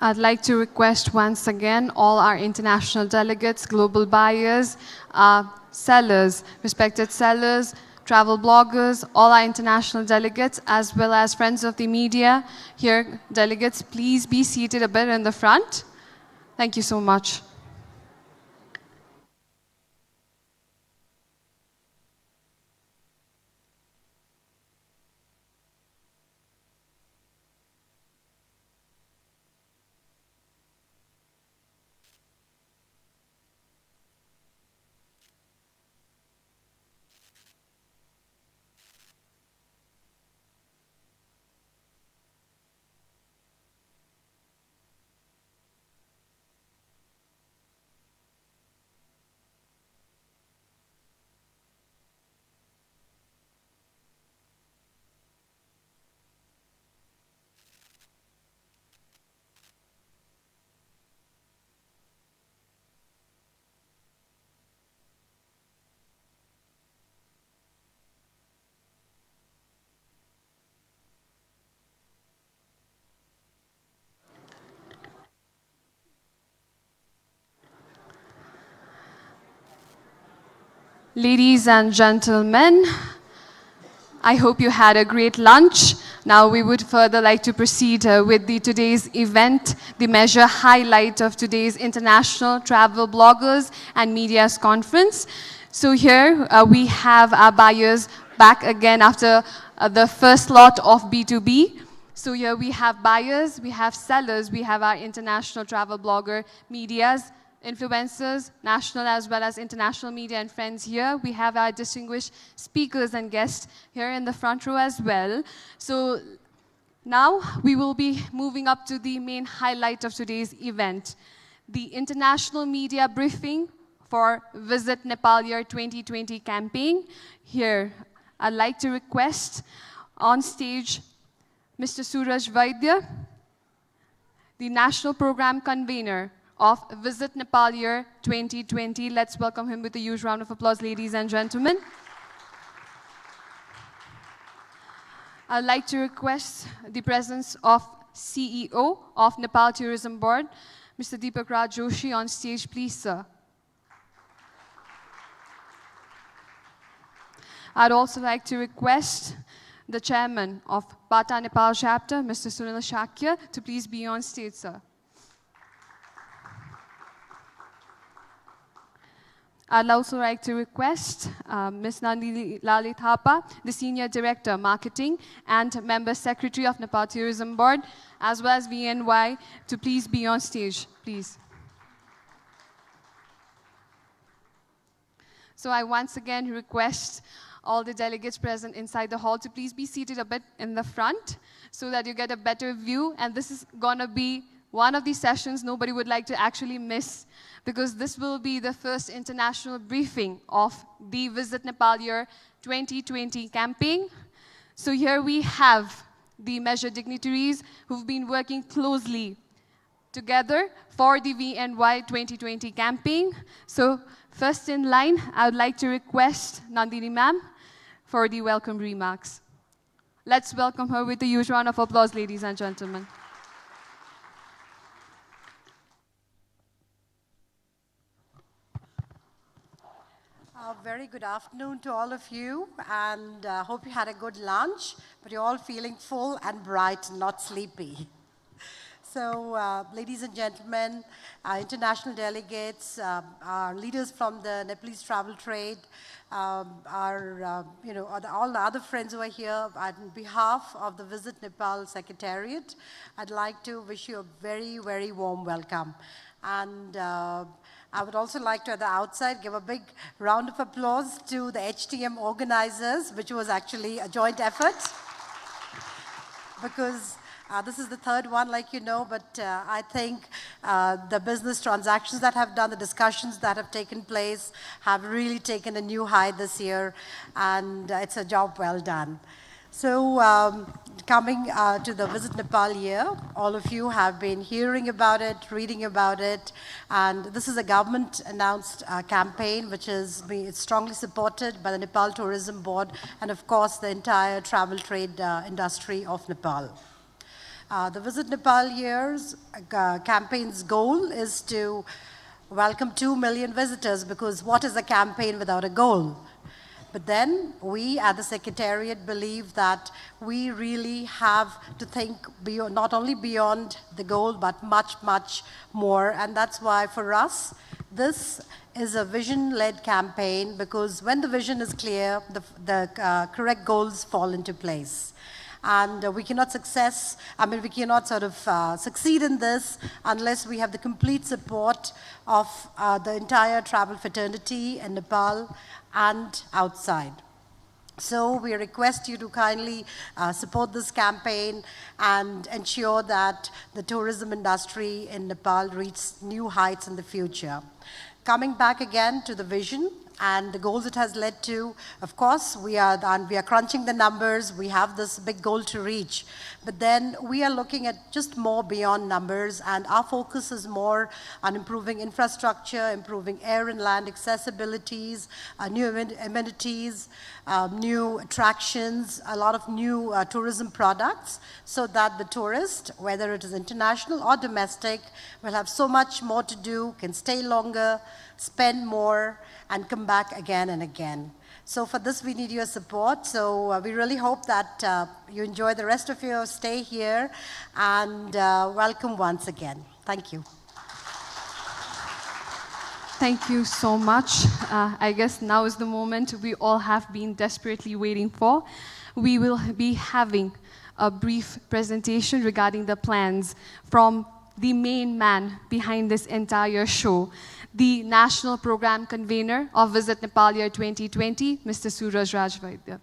I'd like to request once again all our international delegates, global buyers, sellers, respected sellers, travel bloggers, all our international delegates, as well as friends of the media here, delegates, please be seated a bit in the front. Thank you so much. Ladies and gentlemen, I hope you had a great lunch. Now we would further like to proceed with today's event, the major highlight of today's International Travel Bloggers and Media's Conference. So here we have our buyers back again after the first lot of B2B. So here we have buyers, we have sellers, we have our international travel blogger medias, influencers, national as well as international media and friends here. We have our distinguished speakers and guests here in the front row as well. So now we will be moving up to the main highlight of today's event, the international media briefing for Visit Nepal Year 2020 campaign. Here, I'd like to request on stage Mr. Suraj Vaidya, the National Program Convener of Visit Nepal Year 2020. Let's welcome him with a huge round of applause, ladies and gentlemen. I'd like to request the presence of CEO of Nepal Tourism Board, Mr. Deepak Raj Joshi, on stage, please, sir. I'd also like to request the chairman of Untitled Chapter, Mr. Sunil Shakya, to please be on stage, sir. I'd also like to request Ms. Nandini Lali Thapa, the Senior Director, Marketing and Member Secretary of Nepal Tourism Board, as well as VNY, to please be on stage, please. So I once again request all the delegates present inside the hall to please be seated a bit in the front so that you get a better view. And this is going to be one of these sessions nobody would like to actually miss, because this will be the first international briefing of the Visit Nepal Year 2020 campaign. So here we have the measure dignitaries who've been working closely together for the VNY 2020 campaign. So first in line, I would like to request Nandini ma'am for the welcome remarks. Let's welcome her with a huge round of applause, ladies and gentlemen. Very good afternoon to all of you, and hope you had a good lunch, but you're all feeling full and bright, not sleepy. So, ladies and gentlemen, our international delegates, our leaders from the Nepalese travel trade, all the other friends who are here, on behalf of the Visit Nepal Secretariat, I'd like to wish you a very, very warm welcome. And I would also like to, at the outside, give a big round of applause to the HTM organizers, which was actually a joint effort, because this is the third one, like you know, but I think the business transactions that have done, the discussions that have taken place have really taken a new high this year, and it's a job well done. So coming to the Visit Nepal year, all of you have been hearing about it, reading about it, and this is a government-announced campaign which is strongly supported by the Nepal Tourism Board and, of course, the entire travel trade industry of Nepal. The Visit Nepal year's campaign's goal is to welcome 2 million visitors, because what is a campaign without a goal? But then we at the Secretariat believe that we really have to think beyond, not only beyond the goal, but much, much more. And that's why for us, this is a vision-led campaign, because when the vision is clear, the correct goals fall into place. And we cannot we cannot sort of succeed in this unless we have the complete support of the entire travel fraternity in Nepal and outside. So we request you to kindly support this campaign and ensure that the tourism industry in Nepal reaches new heights in the future. Coming back again to the vision and the goals it has led to, of course, we are crunching the numbers. We have this big goal to reach. But then we are looking at just more beyond numbers, and our focus is more on improving infrastructure, improving air and land accessibilities, new amenities, new attractions, a lot of new tourism products, so that the tourist, whether it is international or domestic, will have so much more to do, can stay longer, spend more, and come back again and again. So for this, we need your support. So we really hope that you enjoy the rest of your stay here, and welcome once again. Thank you. Thank you so much. I guess now is the moment we all have been desperately waiting for. We will be having a brief presentation regarding the plans from the main man behind this entire show, the National Program Convener of Visit Nepal Year 2020, Mr. Suraj Rajvaidya.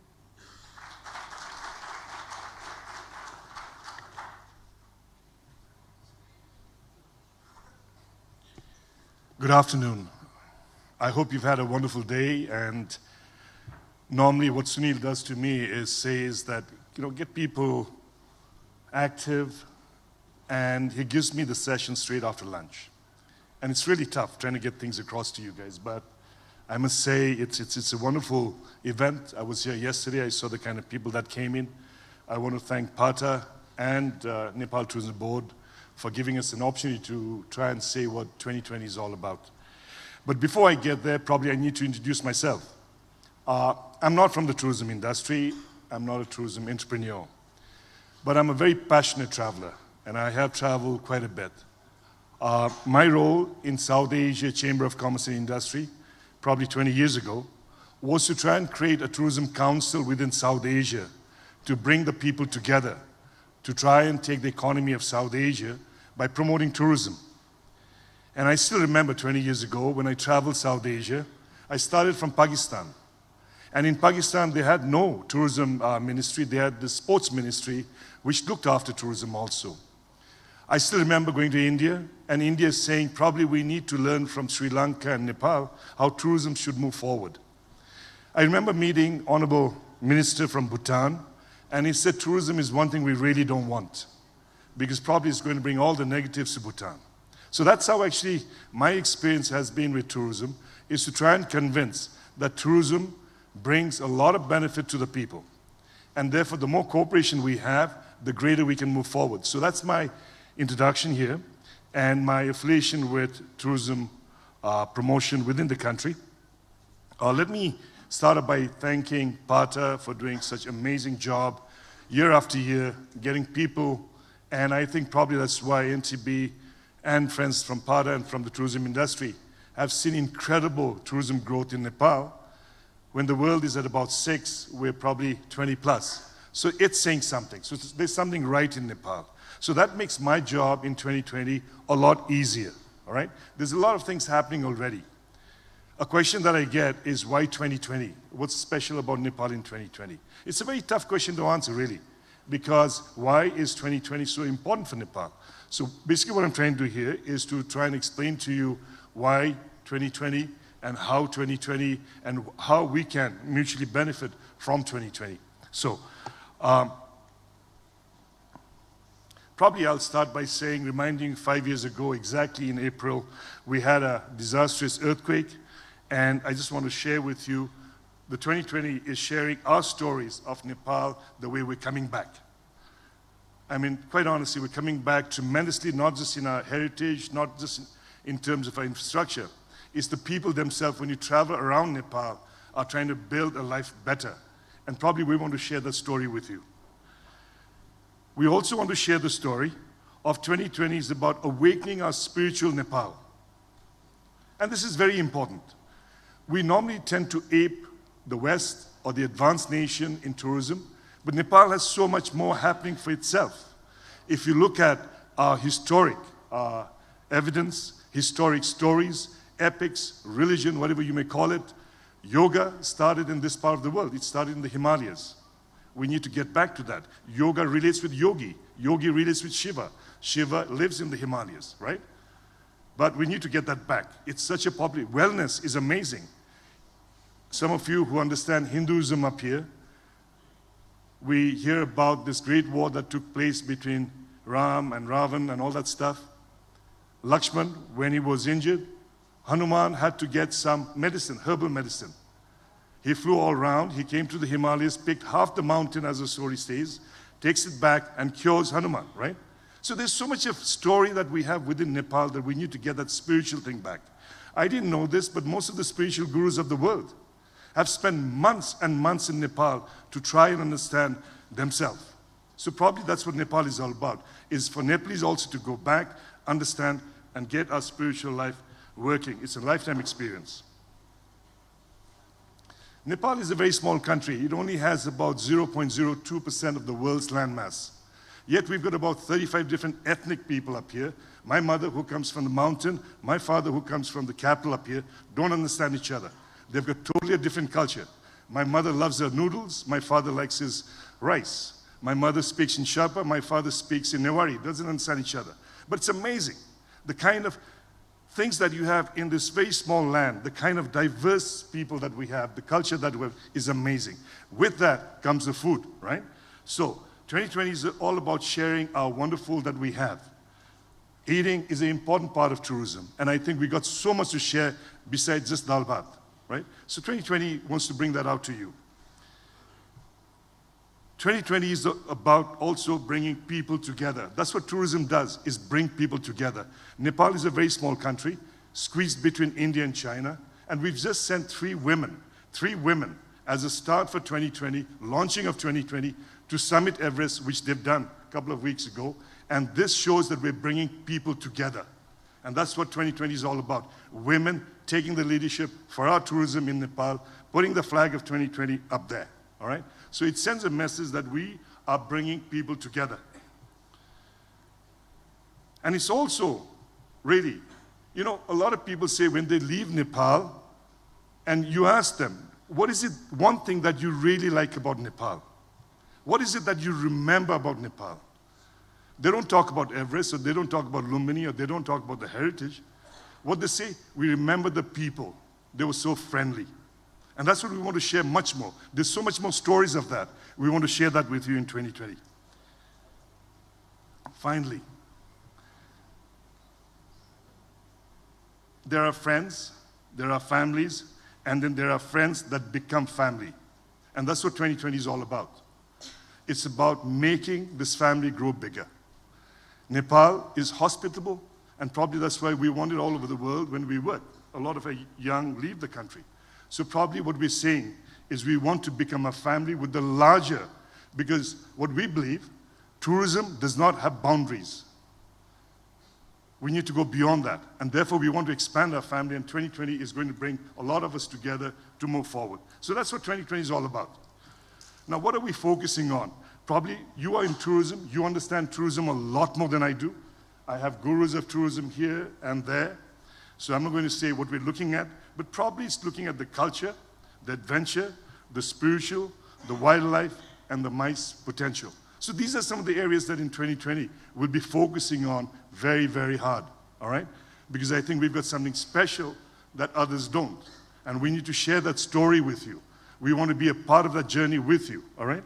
Good afternoon. I hope you've had a wonderful day, and normally what Sunil does to me is says that, get people active, and he gives me the session straight after lunch. And it's really tough trying to get things across to you guys, but I must say it's a wonderful event. I was here yesterday. I saw the kind of people that came in. I want to thank PATA and Nepal Tourism Board for giving us an opportunity to try and say what 2020 is all about. But before I get there, probably I need to introduce myself. I'm not from the tourism industry. I'm not a tourism entrepreneur. But I'm a very passionate traveler, and I have traveled quite a bit. My role in South Asia Chamber of Commerce and Industry, probably 20 years ago, was to try and create a tourism council within South Asia to bring the people together, to try and take the economy of South Asia by promoting tourism. And I still remember 20 years ago when I traveled South Asia, I started from Pakistan. And in Pakistan, they had no tourism ministry. They had the sports ministry, which looked after tourism also. I still remember going to India, and India saying probably we need to learn from Sri Lanka and Nepal how tourism should move forward. I remember meeting Honorable Minister from Bhutan, and he said tourism is one thing we really don't want, because probably it's going to bring all the negatives to Bhutan. So that's how actually my experience has been with tourism, is to try and convince that tourism brings a lot of benefit to the people. And therefore, the more cooperation we have, the greater we can move forward. So that's my introduction here and my affiliation with tourism promotion within the country. Let me start off by thanking PATA for doing such an amazing job year after year, getting people, and I think probably that's why NTB and friends from PATA and from the tourism industry have seen incredible tourism growth in Nepal. When the world is at about 6, we're probably 20 plus. So it's saying something. So there's something right in Nepal. So that makes my job in 2020 a lot easier, all right? There's a lot of things happening already. A question that I get is, why 2020? What's special about Nepal in 2020? It's a very tough question to answer, really, because why is 2020 so important for Nepal? So basically what I'm trying to do here is to try and explain to you why 2020 and how 2020 and how we can mutually benefit from 2020. So probably I'll start by saying, reminding you 5 years ago, exactly in April, we had a disastrous earthquake. And I just want to share with you, the 2020 is sharing our stories of Nepal, the way we're coming back. I mean, quite honestly, we're coming back tremendously, not just in our heritage, not just in terms of our infrastructure. It's the people themselves, when you travel around Nepal, are trying to build a life better. And probably we want to share that story with you. We also want to share the story of 2020 is about awakening our spiritual Nepal. And this is very important. We normally tend to ape the West or the advanced nation in tourism, but Nepal has so much more happening for itself. If you look at our historic evidence, historic stories, epics, religion, whatever you may call it, yoga started in this part of the world. It started in the Himalayas. We need to get back to that. Yoga relates with yogi. Yogi relates with Shiva. Shiva lives in the Himalayas, right? But we need to get that back. It's such a popular, wellness is amazing. Some of you who understand Hinduism up here, we hear about this great war that took place between Ram and Ravan and all that stuff. Lakshman, when he was injured, Hanuman had to get some medicine, herbal medicine. He flew all around, he came to the Himalayas, picked half the mountain, as the story says, takes it back and cures Hanuman, right? So there's so much of story that we have within Nepal that we need to get that spiritual thing back. I didn't know this, but most of the spiritual gurus of the world have spent months and months in Nepal to try and understand themselves. So probably that's what Nepal is all about, is for Nepalese also to go back, understand, and get our spiritual life working. It's a lifetime experience. Nepal is a very small country. It only has about 0.02% of the world's landmass. Yet we've got about 35 different ethnic people up here. My mother, who comes from the mountain, my father, who comes from the capital up here, don't understand each other. They've got totally a different culture. My mother loves her noodles. My father likes his rice. My mother speaks in Sherpa. My father speaks in Newari. Doesn't understand each other. But it's amazing. The kind of things that you have in this very small land, the kind of diverse people that we have, the culture that we have is amazing. With that comes the food, right? So 2020 is all about sharing our wonderful that we have. Eating is an important part of tourism, and I think we got so much to share besides just dal bhat, right? So 2020 wants to bring that out to you. 2020 is about also bringing people together. That's what tourism does, is bring people together. Nepal is a very small country, squeezed between India and China, and we've just sent three women as a start for 2020, launching of 2020, to summit Everest, which they've done a couple of weeks ago. And this shows that we're bringing people together. And that's what 2020 is all about. Women taking the leadership for our tourism in Nepal, putting the flag of 2020 up there, all right? So it sends a message that we are bringing people together. And it's also, really, you know, a lot of people say when they leave Nepal, and you ask them, what is it, one thing that you really like about Nepal? What is it that you remember about Nepal? They don't talk about Everest, or they don't talk about Lumbini, or they don't talk about the heritage. What they say, we remember the people. They were so friendly. And that's what we want to share much more. There's so much more stories of that. We want to share that with you in 2020. Finally, there are friends, there are families, and then there are friends that become family. And that's what 2020 is all about. It's about making this family grow bigger. Nepal is hospitable, and probably that's why we want it all over the world when we work. A lot of our young leave the country. So probably what we're saying is we want to become a family with the larger, because what we believe, tourism does not have boundaries. We need to go beyond that. And therefore we want to expand our family, and 2020 is going to bring a lot of us together to move forward. So that's what 2020 is all about. Now, what are we focusing on? Probably you are in tourism. You understand tourism a lot more than I do. I have gurus of tourism here and there. So I'm not going to say what we're looking at, but probably it's looking at the culture, the adventure, the spiritual, the wildlife, and the MICE potential. So these are some of the areas that in 2020 we'll be focusing on very, very hard, all right? Because I think we've got something special that others don't. And we need to share that story with you. We want to be a part of that journey with you, all right?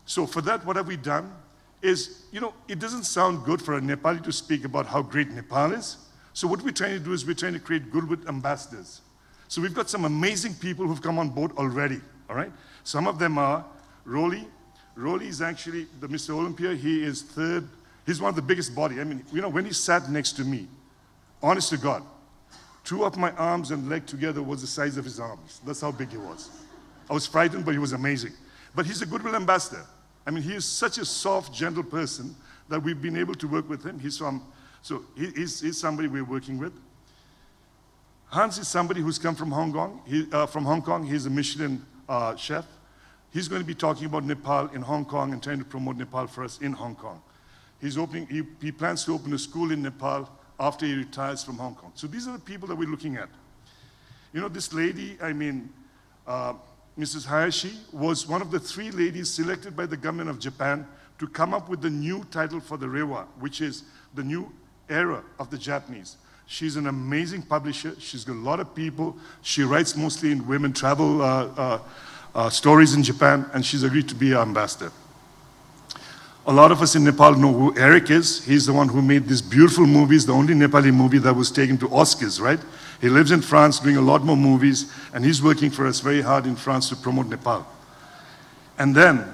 So for that, what have we done is, you know, it doesn't sound good for a Nepali to speak about how great Nepal is. So what we're trying to do is we're trying to create goodwill ambassadors. So we've got some amazing people who've come on board already, all right? Some of them are Roli, Rolly is actually the Mr. Olympia. He is third. He's one of the biggest body. I mean, when he sat next to me, honest to God, two of my arms and leg together was the size of his arms. That's how big he was. I was frightened, but he was amazing. But he's a goodwill ambassador. I mean, he is such a soft, gentle person that we've been able to work with him. He's he's somebody we're working with. Hans is somebody who's come from Hong Kong. He's a Michelin chef. He's going to be talking about Nepal in Hong Kong and trying to promote Nepal for us in Hong Kong. He plans to open a school in Nepal after he retires from Hong Kong. So these are the people that we're looking at. This lady, Mrs. Hayashi, was one of the 3 ladies selected by the government of Japan to come up with the new title for the Reiwa, which is the new era of the Japanese. She's an amazing publisher. She's got a lot of people. She writes mostly in women travel stories in Japan, and she's agreed to be our ambassador. A lot of us in Nepal know who Eric is. He's the one who made these beautiful movies, the only Nepali movie that was taken to Oscars, right? He lives in France doing a lot more movies, and he's working for us very hard in France to promote Nepal. And then,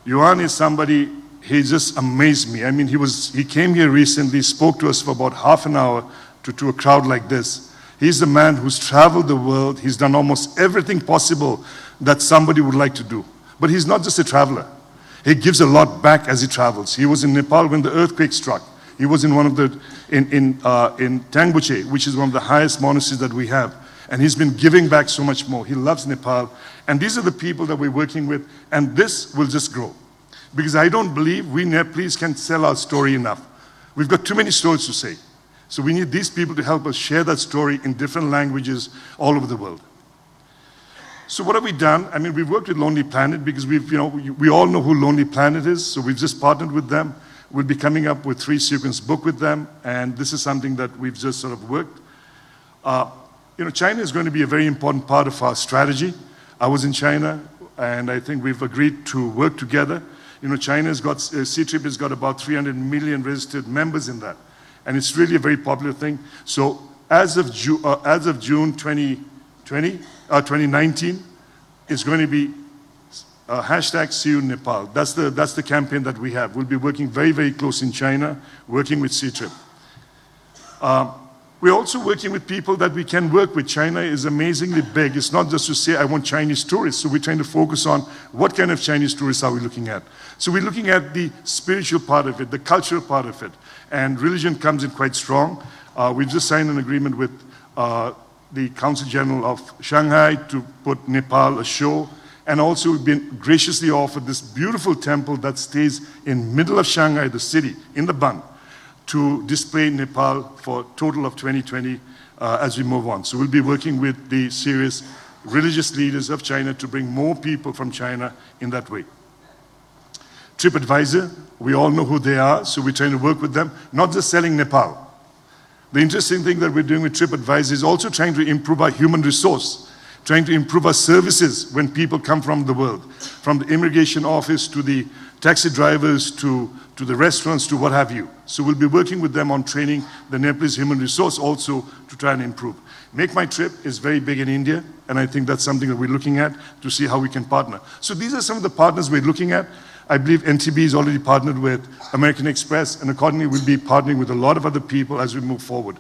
Yuan is somebody, he just amazed me. I mean, he came here recently, spoke to us for about half an hour to a crowd like this. He's the man who's traveled the world. He's done almost everything possible that somebody would like to do. But he's not just a traveler. He gives a lot back as he travels. He was in Nepal when the earthquake struck. He was in in Tangbuche, which is one of the highest monasteries that we have. And he's been giving back so much more. He loves Nepal. And these are the people that we're working with. And this will just grow. Because I don't believe we Nepalese can sell our story enough. We've got too many stories to say. So we need these people to help us share that story in different languages all over the world. So what have we done? I mean, we've worked with Lonely Planet because we all know who Lonely Planet is. So we've just partnered with them. We'll be coming up with 3-sequence book with them. And this is something that we've just sort of worked. China is going to be a very important part of our strategy. I was in China, and I think we've agreed to work together. China's got, C-Trip has got about 300 million registered members in that. And it's really a very popular thing. So as of June 2019, it's going to be hashtag See You in Nepal. That's the campaign that we have. We'll be working very, very close in China, working with C-Trip. We're also working with people that we can work with. China is amazingly big. It's not just to say, I want Chinese tourists. So we're trying to focus on what kind of Chinese tourists are we looking at. So we're looking at the spiritual part of it, the cultural part of it. And religion comes in quite strong. We've just signed an agreement with the Council General of Shanghai to put Nepal a show. And also we've been graciously offered this beautiful temple that stays in middle of Shanghai, the city, in the Bund, to display Nepal for a total of 2020 as we move on. So we'll be working with the serious religious leaders of China to bring more people from China in that way. TripAdvisor, we all know who they are, so we're trying to work with them, not just selling Nepal. The interesting thing that we're doing with TripAdvisor is also trying to improve our human resource, trying to improve our services when people come from the world, from the immigration office to the taxi drivers to the restaurants to what have you. So we'll be working with them on training the Nepalese human resource also to try and improve. Make My Trip is very big in India, and I think that's something that we're looking at to see how we can partner. So these are some of the partners we're looking at. I believe NTB is already partnered with American Express, and accordingly we'll be partnering with a lot of other people as we move forward.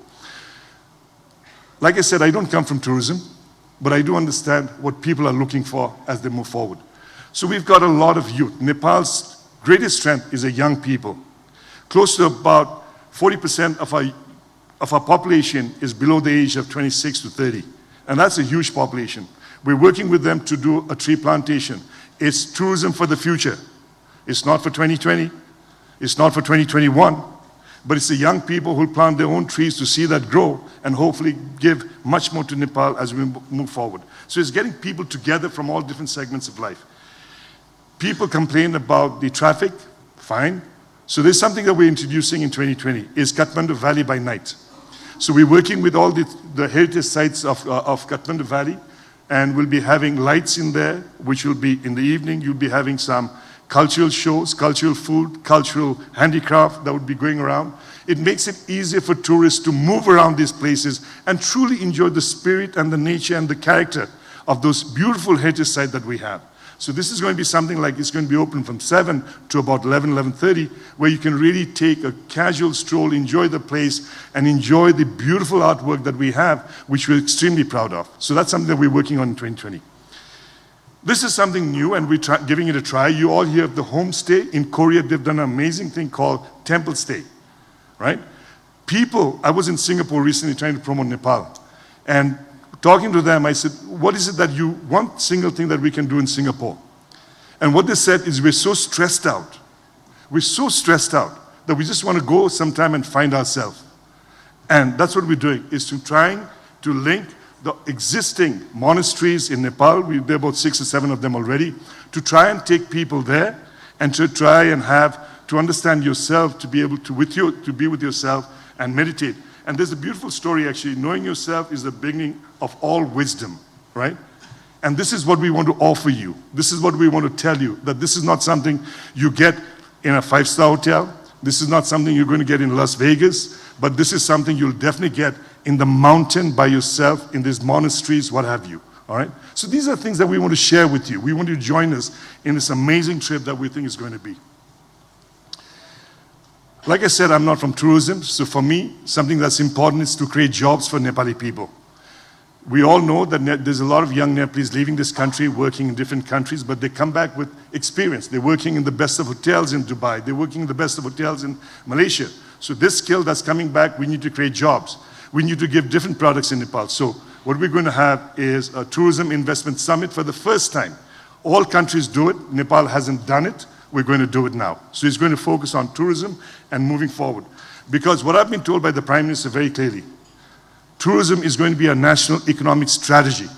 Like I said, I don't come from tourism, but I do understand what people are looking for as they move forward. So we've got a lot of youth. Nepal's greatest strength is a young people. Close to about 40% of our population is below the age of 26 to 30. And that's a huge population. We're working with them to do a tree plantation. It's tourism for the future. It's not for 2020. It's not for 2021. But it's the young people who plant their own trees to see that grow and hopefully give much more to Nepal as we move forward. So it's getting people together from all different segments of life. People complain about the traffic, fine. So there's something that we're introducing in 2020, is Kathmandu Valley by night. So we're working with all the heritage sites of Kathmandu Valley, and we'll be having lights in there, which will be in the evening. You'll be having some cultural shows, cultural food, cultural handicraft that would be going around. It makes it easier for tourists to move around these places and truly enjoy the spirit and the nature and the character of those beautiful heritage sites that we have. So this is going to be something like, it's going to be open from 7 to about 11:30, where you can really take a casual stroll, enjoy the place, and enjoy the beautiful artwork that we have, which we're extremely proud of. So that's something that we're working on in 2020. This is something new, and we're giving it a try. You all hear of the homestay. In Korea, they've done an amazing thing called temple stay, right? People, I was in Singapore recently trying to promote Nepal, and talking to them, I said, what is it that you, one single thing that we can do in Singapore? And what they said is, we're so stressed out. We're so stressed out that we just want to go sometime and find ourselves. And that's what we're doing, is to trying to link the existing monasteries in Nepal, there are about 6 or 7 of them already, to try and take people there and to try and to understand yourself, to be able to be with yourself and meditate. And there's a beautiful story, actually. Knowing yourself is the beginning of all wisdom, right? And this is what we want to offer you. This is what we want to tell you, that this is not something you get in a 5-star hotel. This is not something you're going to get in Las Vegas, but this is something you'll definitely get in the mountain by yourself, in these monasteries, what have you, all right? So these are things that we want to share with you. We want you to join us in this amazing trip that we think is going to be. Like I said, I'm not from tourism, so for me, something that's important is to create jobs for Nepali people. We all know that there's a lot of young Nepalese leaving this country, working in different countries, but they come back with experience. They're working in the best of hotels in Dubai. They're working in the best of hotels in Malaysia. So this skill that's coming back, we need to create jobs. We need to give different products in Nepal. So what we're going to have is a tourism investment summit for the first time. All countries do it. Nepal hasn't done it. We're going to do it now. So it's going to focus on tourism and moving forward. Because what I've been told by the Prime Minister very clearly, tourism is going to be a national economic strategy.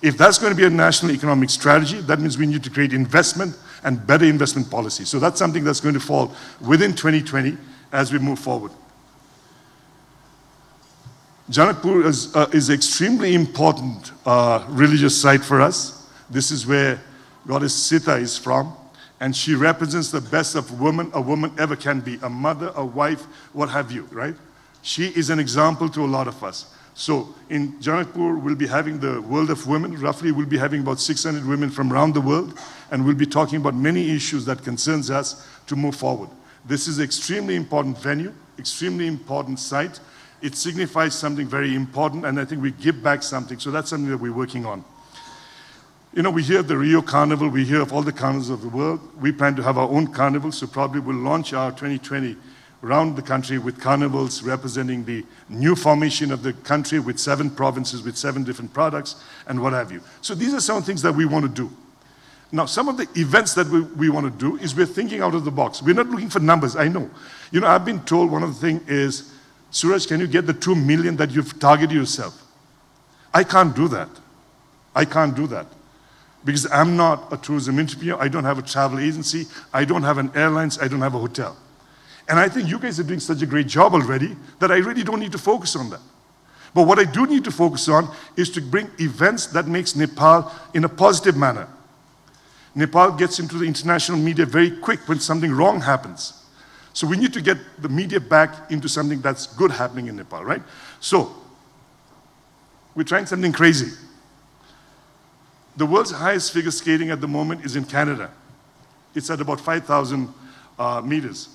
If that's going to be a national economic strategy, that means we need to create investment and better investment policy. So that's something that's going to fall within 2020 as we move forward. Janakpur is an extremely important religious site for us. This is where Goddess Sita is from. And she represents the best of a woman ever can be, a mother, a wife, what have you, right? She is an example to a lot of us. So in Janakpur, we'll be having the World of Women. Roughly, we'll be having about 600 women from around the world, and we'll be talking about many issues that concerns us to move forward. This is an extremely important venue, extremely important site. It signifies something very important, and I think we give back something. So that's something that we're working on. You know, we hear of the Rio Carnival, we hear of all the carnivals of the world. We plan to have our own carnival, so probably we'll launch our 2020 around the country with carnivals representing the new formation of the country with 7 provinces, with 7 different products, and what have you. So these are some things that we want to do. Now, some of the events that we want to do is we're thinking out of the box. We're not looking for numbers, I know. You know, I've been told one of the things is, Suraj, can you get the 2 million that you've targeted yourself? I can't do that. I can't do that. Because I'm not a tourism entrepreneur, I don't have a travel agency, I don't have an airlines, I don't have a hotel. And I think you guys are doing such a great job already that I really don't need to focus on that. But what I do need to focus on is to bring events that makes Nepal in a positive manner. Nepal gets into the international media very quick when something wrong happens. So we need to get the media back into something that's good happening in Nepal, right? So, we're trying something crazy. The world's highest figure skating at the moment is in Canada. It's at about 5,000 meters.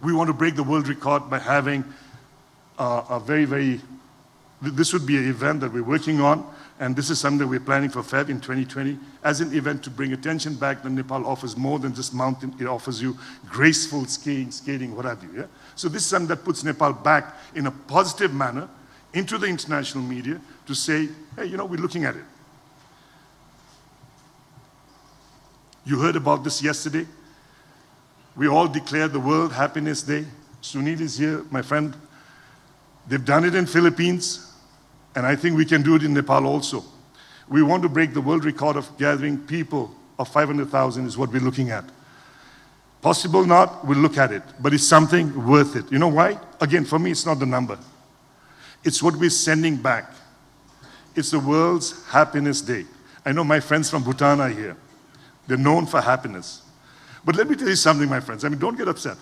We want to break the world record by having this would be an event that we're working on, and this is something that we're planning for Feb in 2020 as an event to bring attention back that Nepal offers more than just mountain. It offers you graceful skiing, skating, what have you. Yeah? So this is something that puts Nepal back in a positive manner into the international media to say, hey, you know, we're looking at it. You heard about this yesterday. We all declared the World Happiness Day. Sunil is here, my friend. They've done it in Philippines, and I think we can do it in Nepal also. We want to break the world record of gathering people of 500,000 is what we're looking at. Possible not, we'll look at it, but it's something worth it. You know why? Again, for me, it's not the number. It's what we're sending back. It's the World's Happiness Day. I know my friends from Bhutan are here. They're known for happiness. But let me tell you something, my friends. I mean, don't get upset.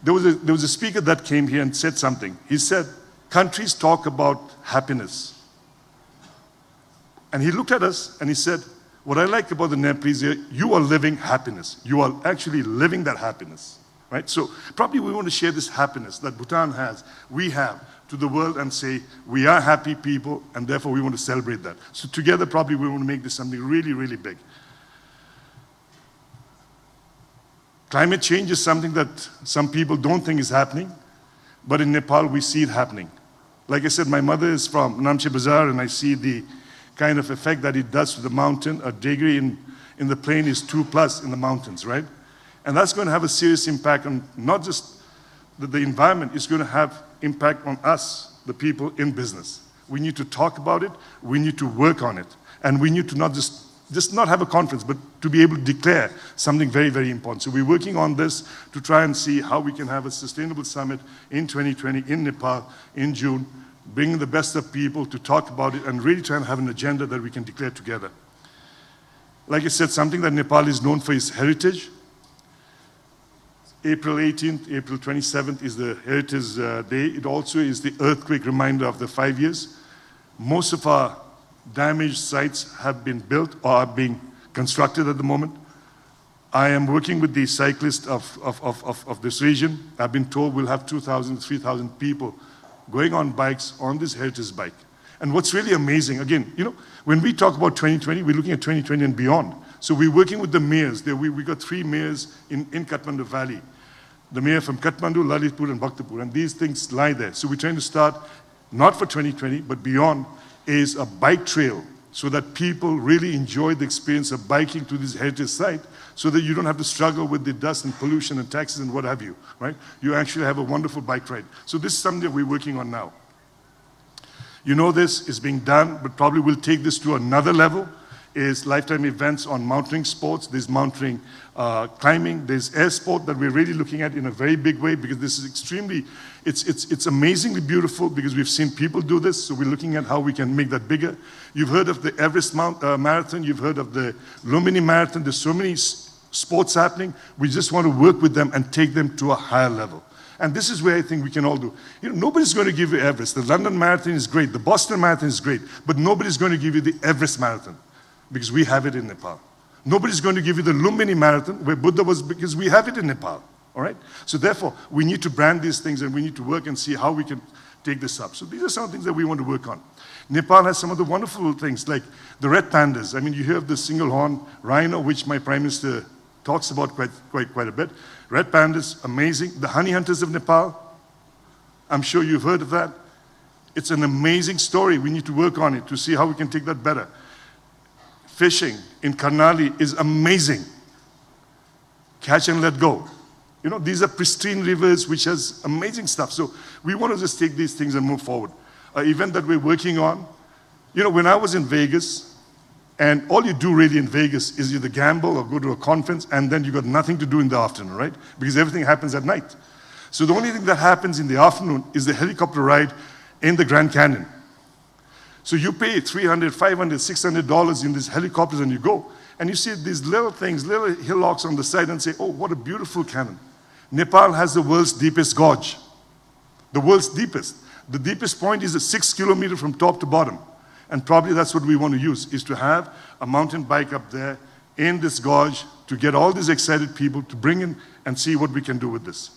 There was a speaker that came here and said something. He said, countries talk about happiness. And he looked at us and he said, What I like about the Nepalese, you are living happiness. You are actually living that happiness, right? So probably we want to share this happiness that Bhutan has, we have, to the world and say, we are happy people, and therefore we want to celebrate that. So together, probably we want to make this something really, really big. Climate change is something that some people don't think is happening, but in Nepal, we see it happening. Like I said, my mother is from Namche Bazaar, and I see the kind of effect that it does to the mountain. A degree in the plain is 2+ in the mountains, right? And that's going to have a serious impact on not just the environment, it's going to have impact on us, the people in business. We need to talk about it, we need to work on it, and we need to not just not have a conference, but to be able to declare something very, very important. So we're working on this to try and see how we can have a sustainable summit in 2020 in Nepal in June, bringing the best of people to talk about it and really try and have an agenda that we can declare together. Like I said, something that Nepal is known for is heritage. April 18th, April 27th is the Heritage Day. It also is the earthquake reminder of the 5 years. Most of our damaged sites have been built or are being constructed at the moment. I am working with the cyclists of this region. I've been told we'll have 2,000, 3,000 people going on bikes on this heritage bike. And what's really amazing, again, when we talk about 2020, we're looking at 2020 and beyond. So we're working with the mayors. We got 3 mayors in Kathmandu Valley. The mayor from Kathmandu, Lalitpur, and Bhaktapur. And these things lie there. So we're trying to start, not for 2020, but beyond, is a bike trail so that people really enjoy the experience of biking to this heritage site so that you don't have to struggle with the dust and pollution and taxes and what have you, right? You actually have a wonderful bike ride. So this is something that we're working on now. You know this is being done, but probably we'll take this to another level, is lifetime events on mountaineering sports. There's mountaineering climbing. There's air sport that we're really looking at in a very big way because this is extremely, it's amazingly beautiful because we've seen people do this, so we're looking at how we can make that bigger. You've heard of the Everest Marathon. You've heard of the Lumini Marathon. There's so many sports happening. We just want to work with them and take them to a higher level. And this is where I think we can all do. Nobody's going to give you Everest. The London Marathon is great. The Boston Marathon is great. But nobody's going to give you the Everest Marathon because we have it in Nepal. Nobody's going to give you the Lumbini Marathon where Buddha was because we have it in Nepal. All right? So therefore, we need to brand these things and we need to work and see how we can take this up. So these are some things that we want to work on. Nepal has some of the wonderful things like the red pandas. I mean, you hear of the single horn rhino, which my Prime Minister talks about quite a bit. Red pandas, amazing. The honey hunters of Nepal, I'm sure you've heard of that. It's an amazing story. We need to work on it to see how we can take that better. Fishing in Karnali is amazing. Catch and let go. These are pristine rivers which has amazing stuff. So we want to just take these things and move forward. An event that we're working on, when I was in Vegas, and all you do really in Vegas is either gamble or go to a conference, and then you got nothing to do in the afternoon, right? Because everything happens at night. So the only thing that happens in the afternoon is the helicopter ride in the Grand Canyon. So you pay $300, $500, $600 in these helicopters and you go, and you see these little things, little hillocks on the side and say, oh, what a beautiful canyon. Nepal has the world's deepest gorge. The world's deepest. The deepest point is 6 kilometers from top to bottom. And probably that's what we want to use, is to have a mountain bike up there in this gorge to get all these excited people to bring in and see what we can do with this.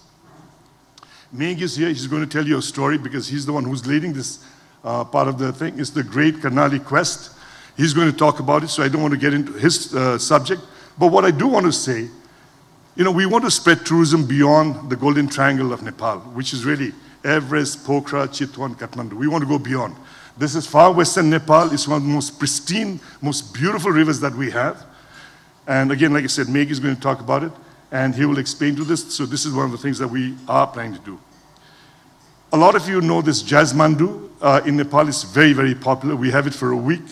Meg is here. He's going to tell you a story because he's the one who's leading this part of the thing. It's the Great Karnali Quest. He's going to talk about it, so I don't want to get into his subject. But what I do want to say, we want to spread tourism beyond the Golden Triangle of Nepal, which is really Everest, Pokhara, Chitwan, Kathmandu. We want to go beyond. This is far western Nepal. It's one of the most pristine, most beautiful rivers that we have. And again, like I said, Meg is going to talk about it, and he will explain to this. So this is one of the things that we are planning to do. A lot of you know this Kathmandu in Nepal is very, very popular. We have it for a week.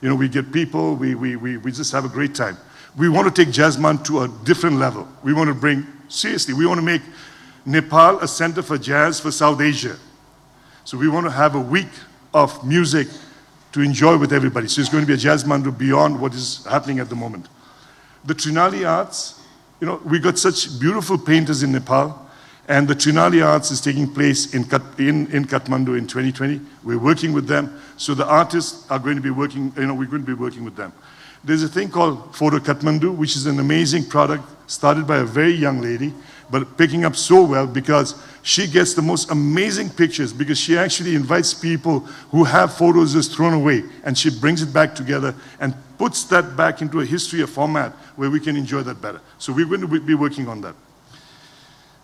We get people, we just have a great time. We want to take Kathmandu to a different level. We want to seriously, we want to make Nepal a center for jazz for South Asia. So we want to have a week of music to enjoy with everybody. So it's going to be a Kathmandu beyond what is happening at the moment. The Trinali Arts, we got such beautiful painters in Nepal, and the Trinali Arts is taking place in Kathmandu in 2020. We're working with them. So the artists are going to be working, we're going to be working with them. There's a thing called Photo Kathmandu, which is an amazing product started by a very young lady, but picking up so well because she gets the most amazing pictures because she actually invites people who have photos just thrown away and she brings it back together and puts that back into a history, a format where we can enjoy that better. So we're going to be working on that.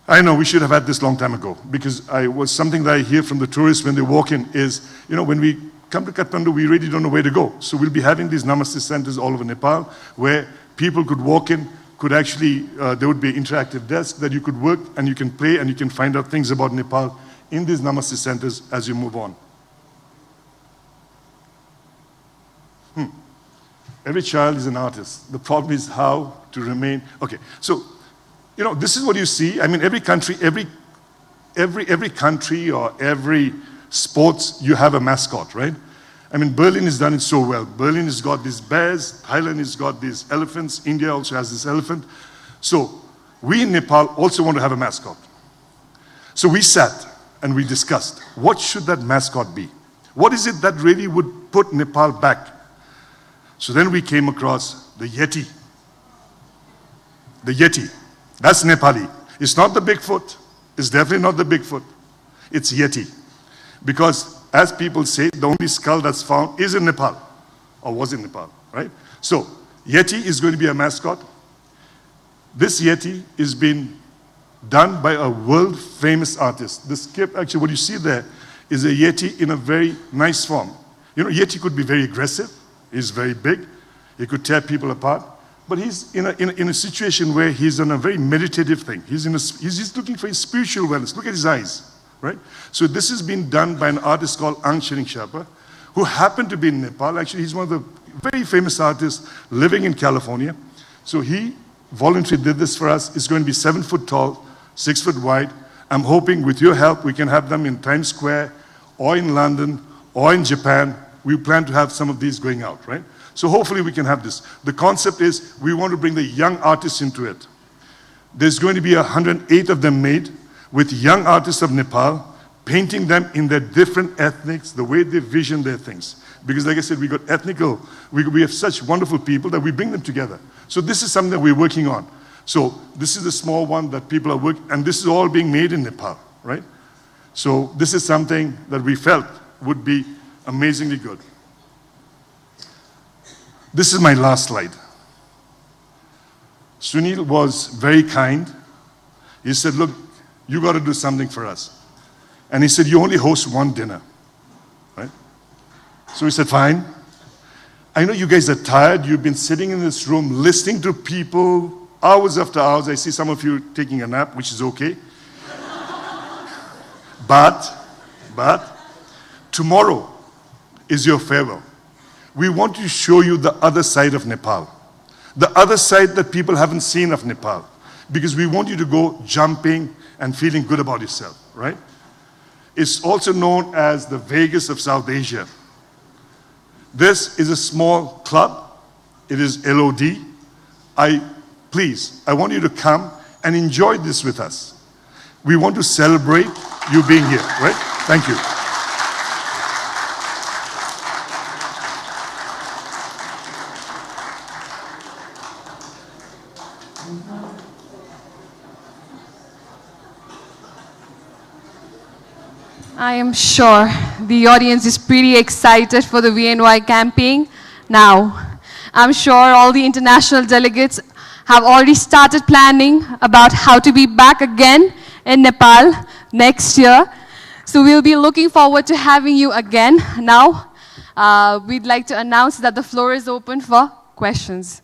I know we should have had this long time ago because something that I hear from the tourists when they walk in is, when we come to Kathmandu, we really don't know where to go. So we'll be having these Namaste centers all over Nepal where people could walk in, could actually, there would be interactive desks that you could work and you can play and you can find out things about Nepal in these Namaste centers as you move on. Every child is an artist. The problem is how to remain. Okay, so, this is what you see. I mean, every country, every country or every sports, you have a mascot, right? I mean, Berlin has done it so well. Berlin has got these bears, Thailand has got these elephants, India also has this elephant. So we in Nepal also want to have a mascot. So we sat and we discussed, what should that mascot be? What is it that really would put Nepal back? So then we came across the Yeti. The Yeti, that's Nepali. It's not the Bigfoot, it's definitely not the Bigfoot, it's Yeti. Because as people say, the only skull that's found is in Nepal, or was in Nepal, right? So, Yeti is going to be a mascot. This Yeti is being done by a world-famous artist. This skip, actually, what you see there is a Yeti in a very nice form. Yeti could be very aggressive. He's very big. He could tear people apart. But he's in a situation where he's on a very meditative thing. He's looking for his spiritual wellness. Look at his eyes. Right? So this has been done by an artist called Sherpa, who happened to be in Nepal. Actually, he's one of the very famous artists living in California. So he voluntarily did this for us. It's going to be 7 foot tall, 6 foot wide. I'm hoping with your help, we can have them in Times Square, or in London, or in Japan. We plan to have some of these going out, right? So hopefully we can have this. The concept is we want to bring the young artists into it. There's going to be 108 of them made, with young artists of Nepal, painting them in their different ethnics, the way they vision their things. Because like I said, we have such wonderful people that we bring them together. So this is something that we're working on. So this is the small one that people are working, and this is all being made in Nepal, right? So this is something that we felt would be amazingly good. This is my last slide. Sunil was very kind. He said, look, you got to do something for us. And he said, you only host one dinner, right? So we said, fine. I know you guys are tired. You've been sitting in this room listening to people hours after hours. I see some of you taking a nap, which is okay. But tomorrow is your farewell. We want to show you the other side of Nepal, the other side that people haven't seen of Nepal, because we want you to go jumping and feeling good about yourself, right? It's also known as the Vegas of South Asia. This is a small club. It is LOD. I want you to come and enjoy this with us. We want to celebrate you being here, right? Thank you. I am sure the audience is pretty excited for the VNY campaign now. I'm sure all the international delegates have already started planning about how to be back again in Nepal next year. So we'll be looking forward to having you again. Now, we'd like to announce that the floor is open for questions.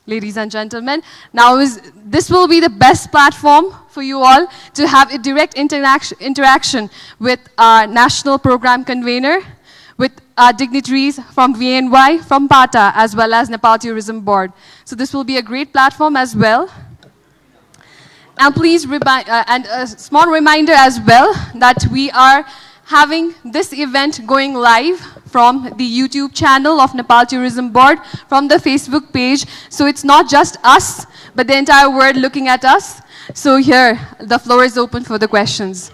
Ladies and gentlemen, now this will be the best platform for you all to have a direct interaction with our national program convener, with our dignitaries from VNY, from PATA, as well as Nepal Tourism Board. So this will be a great platform as well. And please, and a small reminder as well, that we are having this event going live from the YouTube channel of Nepal Tourism Board, from the Facebook page. So it's not just us, but the entire world looking at us. So here, the floor is open for the questions.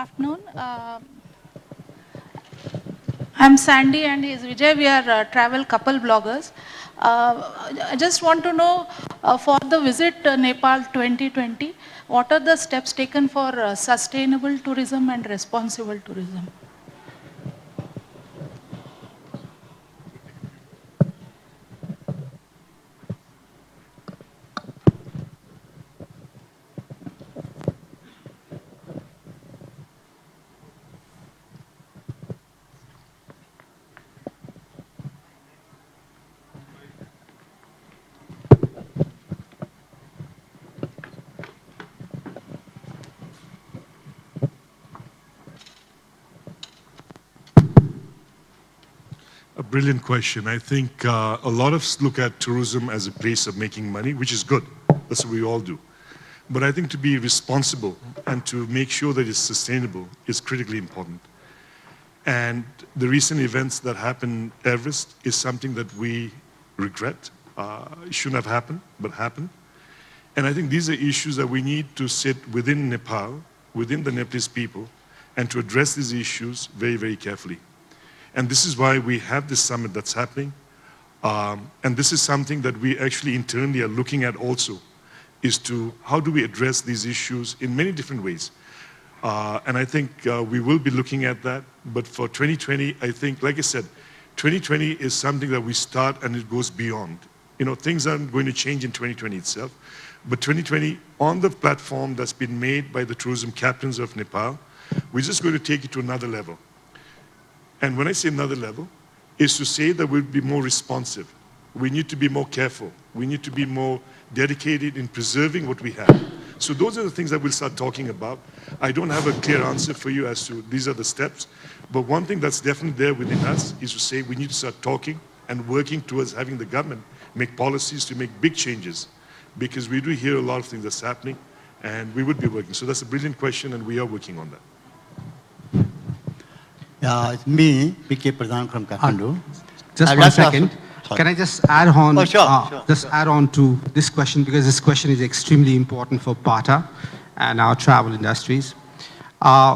afternoon. I'm Sandy and he's Vijay. We are travel couple bloggers. I just want to know for the visit Nepal 2020, what are the steps taken for sustainable tourism and responsible tourism? A brilliant question. I think a lot of us look at tourism as a place of making money, which is good. That's what we all do. But I think to be responsible and to make sure that it's sustainable is critically important. And the recent events that happened in Everest is something that we regret. It shouldn't have happened, but happened. And I think these are issues that we need to sit within Nepal, within the Nepalese people, and to address these issues very, very carefully. And this is why we have this summit that's happening. And this is something that we actually internally are looking at also, is to how do we address these issues in many different ways. And I think we will be looking at that. But for 2020, I think, like I said, 2020 is something that we start and it goes beyond. You know, things aren't going to change in 2020 itself. But 2020, on the platform that's been made by the tourism captains of Nepal, we're just going to take it to another level. And when I say another level, is to say that we'll be more responsive. We need to be more careful. We need to be more dedicated in preserving what we have. So those are the things that we'll start talking about. I don't have a clear answer for you as to these are the steps. But one thing that's definitely there within us is to say we need to start talking and working towards having the government make policies to make big changes. Because we do hear a lot of things that's happening, and we would be working. So that's a brilliant question, and we are working on that. It's me, PK Pradhan from Kathmandu. Just I'd one like to ask- second. Sorry. Can I just add on? Oh, sure. Just add on to this question because this question is extremely important for PATA and our travel industries.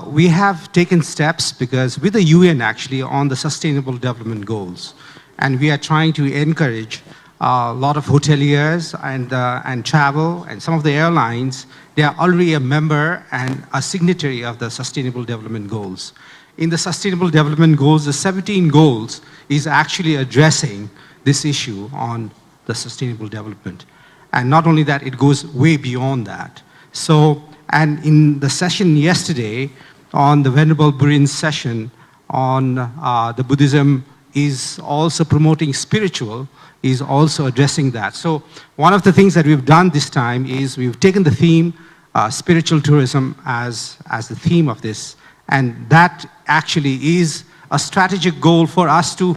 We have taken steps because with the UN actually on the Sustainable Development Goals, and we are trying to encourage a lot of hoteliers and travel and some of the airlines. They are already a member and a signatory of the Sustainable Development Goals. In the Sustainable Development Goals, the 17 goals is actually addressing this issue on the sustainable development. And not only that, it goes way beyond that. So, and in the session yesterday, on the Venerable Burin's session on the Buddhism is also promoting spiritual, is also addressing that. So one of the things that we've done this time is we've taken the theme, spiritual tourism as the theme of this. And that actually is a strategic goal for us to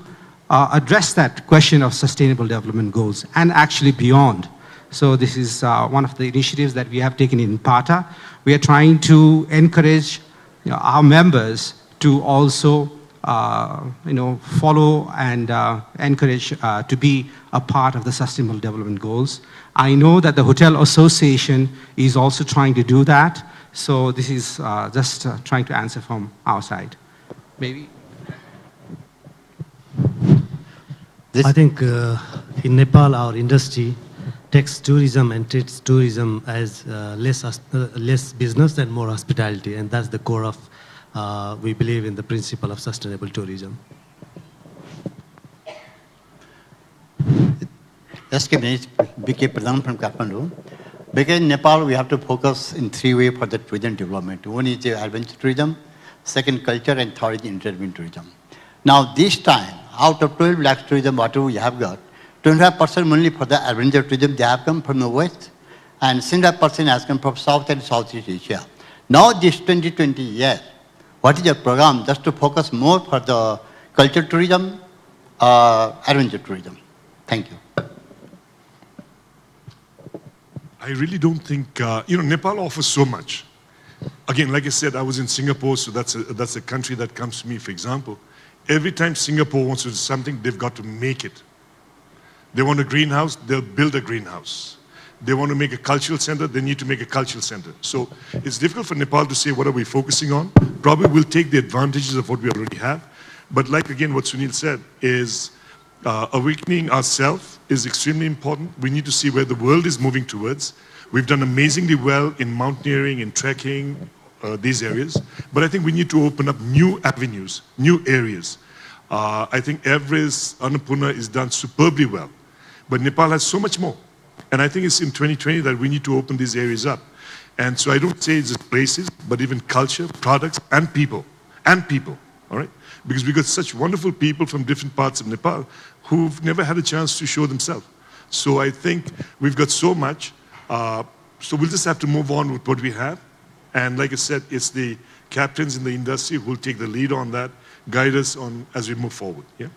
address that question of sustainable development goals and actually beyond. So this is one of the initiatives that we have taken in PATA. We are trying to encourage our members to also follow and encourage to be a part of the Sustainable Development Goals. I know that the Hotel Association is also trying to do that. So this is just trying to answer from our side. Maybe? I think in Nepal, our industry takes tourism and treats tourism as less business and more hospitality. And that's the core of, we believe in the principle of sustainable tourism. Just give me BK Pradhan from Kathmandu. Because in Nepal, we have to focus in three ways for the tourism development. One is the adventure tourism, second culture, and third is entertainment tourism. Now this time, out of 12 lakh tourism, whatever we have got, 25% only for the adventure tourism, they have come from the west, and 75% has come from South and Southeast Asia. Now this 2020 year, what is your program just to focus more for the culture tourism, adventure tourism? Thank you. I really don't think, Nepal offers so much. Again, like I said, I was in Singapore, so that's a country that comes to me, for example. Every time Singapore wants to do something, they've got to make it. They want a greenhouse, they'll build a greenhouse. They want to make a cultural center, they need to make a cultural center. So it's difficult for Nepal to say what are we focusing on. Probably we'll take the advantages of what we already have. But like again what Sunil said is awakening ourselves is extremely important. We need to see where the world is moving towards. We've done amazingly well in mountaineering, in trekking, these areas. But I think we need to open up new avenues, new areas. I think Everest, Annapurna is done superbly well. But Nepal has so much more. And I think it's in 2020 that we need to open these areas up. And so I don't say it's just places, but even culture, products, and people, all right? Because we've got such wonderful people from different parts of Nepal who've never had a chance to show themselves. So I think we've got so much. So we'll just have to move on with what we have. And like I said, it's the captains in the industry who will take the lead on that, guide us on as we move forward. Yeah.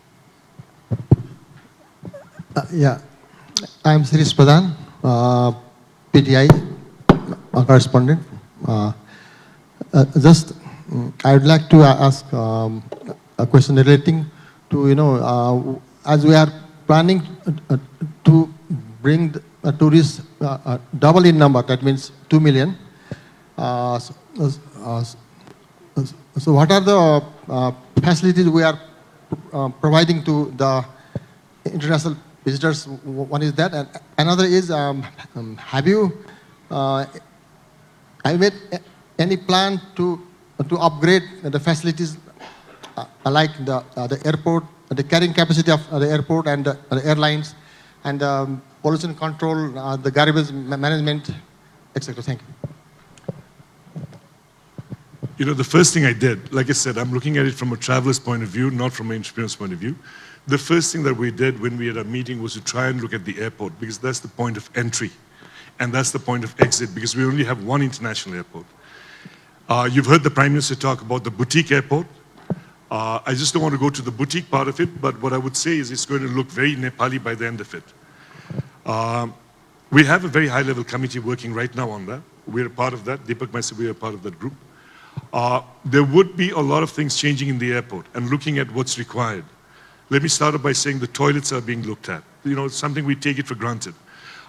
Yeah. I'm Sirish Pradhan, PTI correspondent. I would like to ask a question relating to, as we are planning to bring the tourists double in number, that means 2 million. So what are the facilities we are providing to the international visitors? One is that, and another is, have you made any plan to upgrade the facilities like the airport, the carrying capacity of the airport and the airlines, and pollution control, the garbage management, etc. Thank you. You know, the first thing I did, like I said, I'm looking at it from a traveler's point of view, not from an entrepreneur's point of view. The first thing that we did when we had a meeting was to try and look at the airport, because that's the point of entry. And that's the point of exit, because we only have one international airport. You've heard the Prime Minister talk about the boutique airport. I just don't want to go to the boutique part of it, but what I would say is it's going to look very Nepali by the end of it. We have a very high-level committee working right now on that. We're a part of that. Deepak, myself, we're a part of that group. There would be a lot of things changing in the airport and looking at what's required. Let me start off by saying the toilets are being looked at. You know, it's something we take it for granted.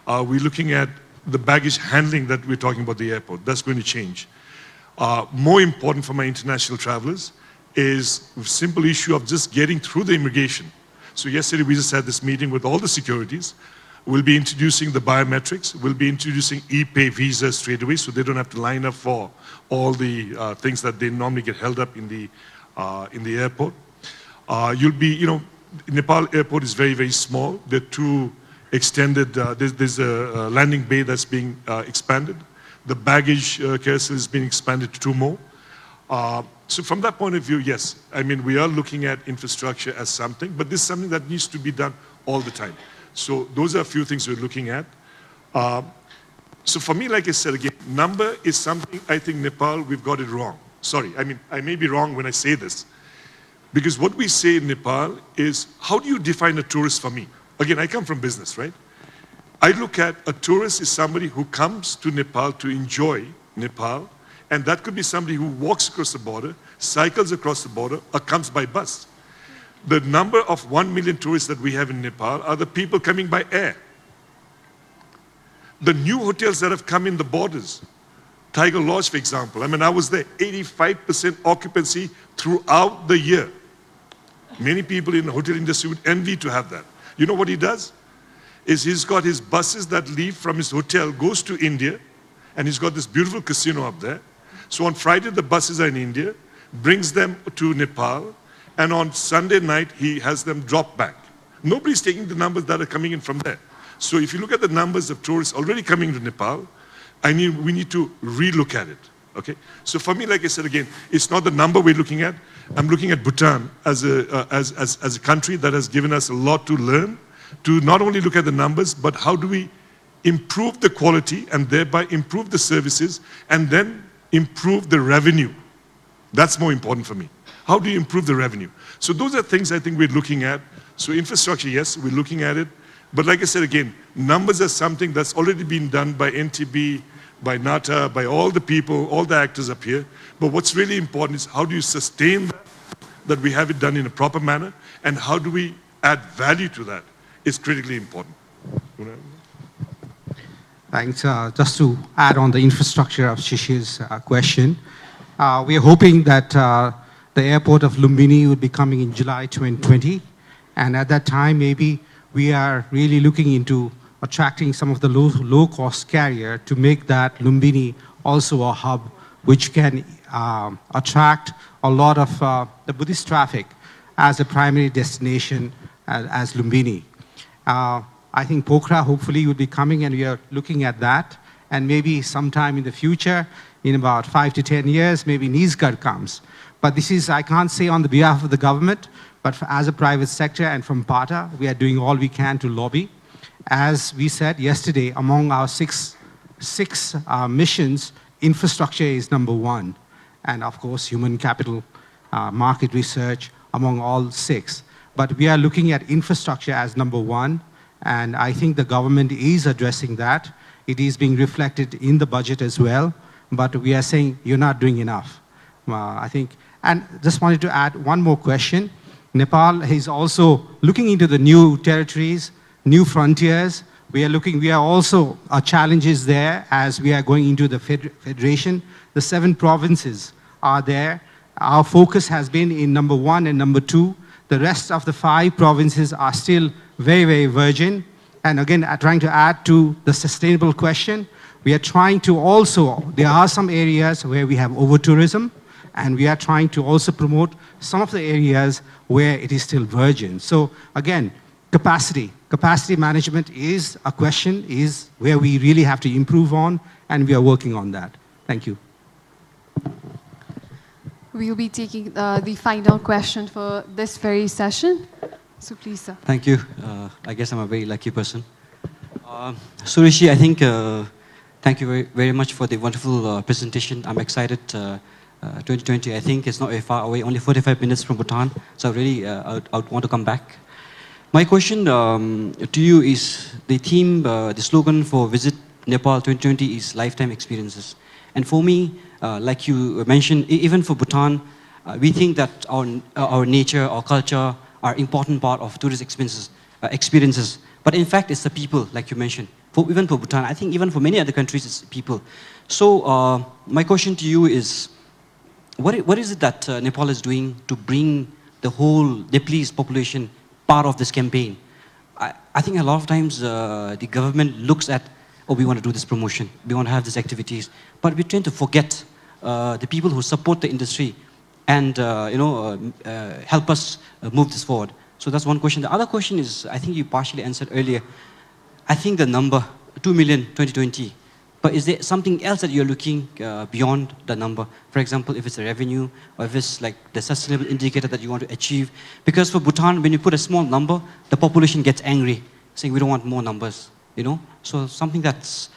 We're looking at the baggage handling that we're talking about the airport. That's going to change. More important for my international travelers is the simple issue of just getting through the immigration. So yesterday we just had this meeting with all the securities. We'll be introducing the biometrics. We'll be introducing e-pay visas straight away, so they don't have to line up for all the things that they normally get held up in the airport. You'll be, you know, Nepal airport is very, very small. There are two extended, there's a landing bay that's being expanded. The baggage carousel is being expanded to 2 more. So from that point of view, yes, I mean, we are looking at infrastructure as something, but this is something that needs to be done all the time. So those are a few things we're looking at. So for me, like I said again, number is something I think Nepal, we've got it wrong. Sorry, I mean, I may be wrong when I say this. Because what we say in Nepal is, how do you define a tourist for me? Again, I come from business, right? I look at a tourist is somebody who comes to Nepal to enjoy Nepal, and that could be somebody who walks across the border, cycles across the border, or comes by bus. The number of 1 million tourists that we have in Nepal are the people coming by air. The new hotels that have come in the borders, Tiger Lodge, for example, I mean, I was there, 85% occupancy throughout the year. Many people in the hotel industry would envy to have that. You know what he does? Is he's got his buses that leave from his hotel, goes to India, and he's got this beautiful casino up there. So on Friday, the buses are in India, brings them to Nepal, and on Sunday night, he has them drop back. Nobody's taking the numbers that are coming in from there. So if you look at the numbers of tourists already coming to Nepal, we need to relook at it, okay? So for me, like I said again, it's not the number we're looking at. I'm looking at Bhutan as a country that has given us a lot to learn, to not only look at the numbers, but how do we improve the quality and thereby improve the services and then improve the revenue. That's more important for me. How do you improve the revenue? So those are things I think we're looking at. So infrastructure, yes, we're looking at it. But like I said again, numbers are something that's already been done by NTB, by NATA, by all the people, all the actors up here. But what's really important is how do you sustain that we have it done in a proper manner, and how do we add value to that is critically important. Thanks. Just to add on the infrastructure of Shishir's question, we are hoping that the airport of Lumbini would be coming in July 2020. And at that time, maybe we are really looking into attracting some of the low-cost carrier to make that Lumbini also a hub which can attract a lot of the Buddhist traffic as a primary destination as Lumbini. I think Pokhara hopefully would be coming, and we are looking at that. And maybe sometime in the future, in about 5 to 10 years, maybe Nisgar comes. But this is, I can't say on the behalf of the government, but as a private sector and from PATA, we are doing all we can to lobby. As we said yesterday, among our six missions, infrastructure is number one. And of course, human capital, market research, among all 6. But we are looking at infrastructure as number one. And I think the government is addressing that. It is being reflected in the budget as well. But we are saying you're not doing enough. I think, and just wanted to add one more question. Nepal is also looking into the new territories, new frontiers. We are also, our challenges there as we are going into the federation. The 7 provinces are there. Our focus has been in number 1 and number 2. The rest of the 5 provinces are still very, very virgin. And again, trying to add to the sustainable question, we are trying to also, there are some areas where we have over-tourism, and we are trying to also promote some of the areas where it is still virgin. So again, capacity management is a question, is where we really have to improve on, and we are working on that. Thank you. We'll be taking the final question for this very session. So please, sir. Thank you. I guess I'm a very lucky person. Surishi, I think, thank you very, very much for the wonderful presentation. I'm excited. 2020, I think it's not very far away, only 45 minutes from Bhutan. So really, I would want to come back. My question to you is, the theme, the slogan for Visit Nepal 2020 is lifetime experiences. And for me, like you mentioned, even for Bhutan, we think that our nature, our culture, are important part of tourist experiences. But in fact, it's the people, like you mentioned. Even for Bhutan, I think even for many other countries, it's people. So my question to you is, what is it that Nepal is doing to bring the whole Nepalese population part of this campaign? I think a lot of times the government looks at, oh, we want to do this promotion, we want to have these activities, but we tend to forget the people who support the industry and help us move this forward. So that's one question. The other question is, I think you partially answered earlier. I think the number, 2 million 2020, but is there something else that you're looking beyond the number? For example, if it's a revenue, or if it's like the sustainable indicator that you want to achieve. Because for Bhutan, when you put a small number, the population gets angry, saying we don't want more numbers, you know? So something that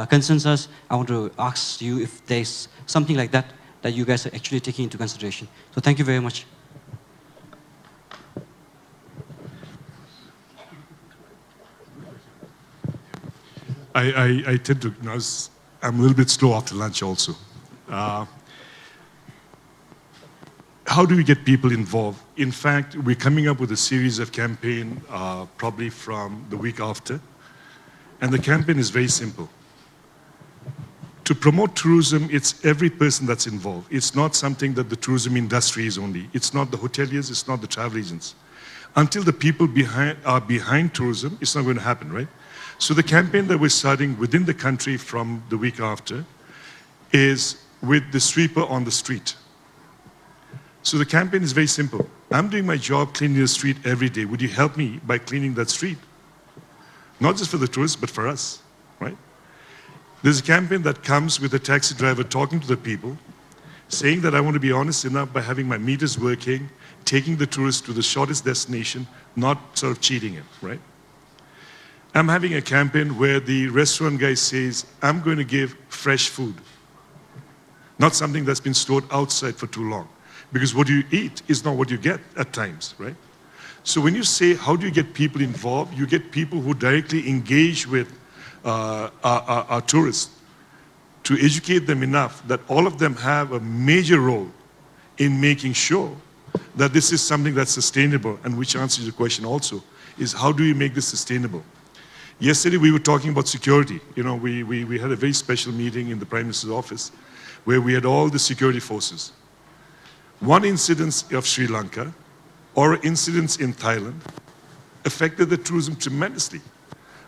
concerns us, I want to ask you if there's something like that that you guys are actually taking into consideration. So thank you very much. I tend to, I'm a little bit slow after lunch also. How do we get people involved? In fact, we're coming up with a series of campaign probably from the week after. And the campaign is very simple. To promote tourism, it's every person that's involved. It's not something that the tourism industry is only. It's not the hoteliers, it's not the travel agents. Until the people are behind tourism, it's not going to happen, right? So the campaign that we're starting within the country from the week after is with the sweeper on the street. So the campaign is very simple. I'm doing my job cleaning the street every day. Would you help me by cleaning that street? Not just for the tourists, but for us, right? There's a campaign that comes with a taxi driver talking to the people, saying that I want to be honest enough by having my meters working, taking the tourist to the shortest destination, not sort of cheating him, right? I'm having a campaign where the restaurant guy says, I'm going to give fresh food. Not something that's been stored outside for too long. Because what you eat is not what you get at times, right? So when you say, how do you get people involved? You get people who directly engage with our tourists to educate them enough that all of them have a major role in making sure that this is something that's sustainable, and which answers your question also, is how do you make this sustainable? Yesterday we were talking about security. You know, we had a very special meeting in the Prime Minister's office where we had all the security forces. One incident of Sri Lanka or incidents in Thailand affected the tourism tremendously.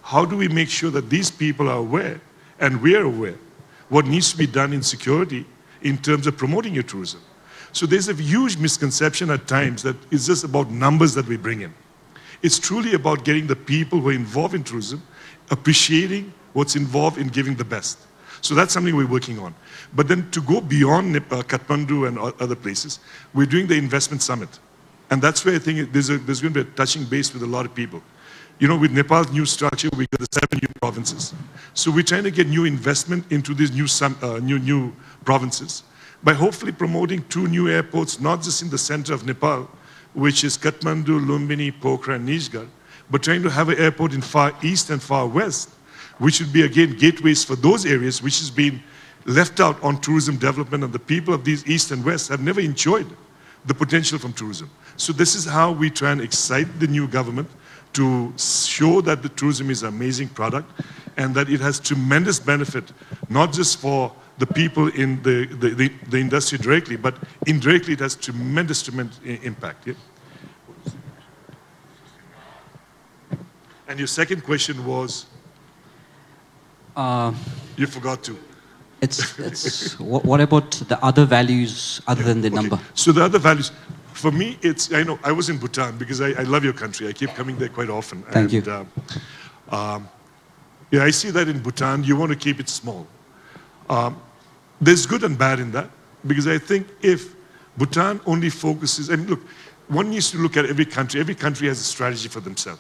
How do we make sure that these people are aware, and we're aware, what needs to be done in security in terms of promoting your tourism? So there's a huge misconception at times that it's just about numbers that we bring in. It's truly about getting the people who are involved in tourism, appreciating what's involved in giving the best. So that's something we're working on. But then to go beyond Kathmandu and other places, we're doing the investment summit. And that's where I think there's going to be a touching base with a lot of people. You know, with Nepal's new structure, we got the 7 new provinces. So we're trying to get new investment into these new provinces by hopefully promoting 2 new airports, not just in the center of Nepal, which is Kathmandu, Lumbini, Pokhara, and Nijgar, but trying to have an airport in far east and far west, which would be, again, gateways for those areas which has been left out on tourism development, and the people of these east and west have never enjoyed the potential from tourism. So this is how we try and excite the new government to show that the tourism is an amazing product and that it has tremendous benefit, not just for the people in the industry directly, but indirectly it has tremendous impact. Yeah? And your second question was? You forgot to. What about the other values other than the number? So the other values, for me, I know, I was in Bhutan because I love your country. I keep coming there quite often. Thank you. Yeah, I see that in Bhutan, you want to keep it small. There's good and bad in that, because I think if Bhutan only focuses, and look, one needs to look at every country. Every country has a strategy for themselves.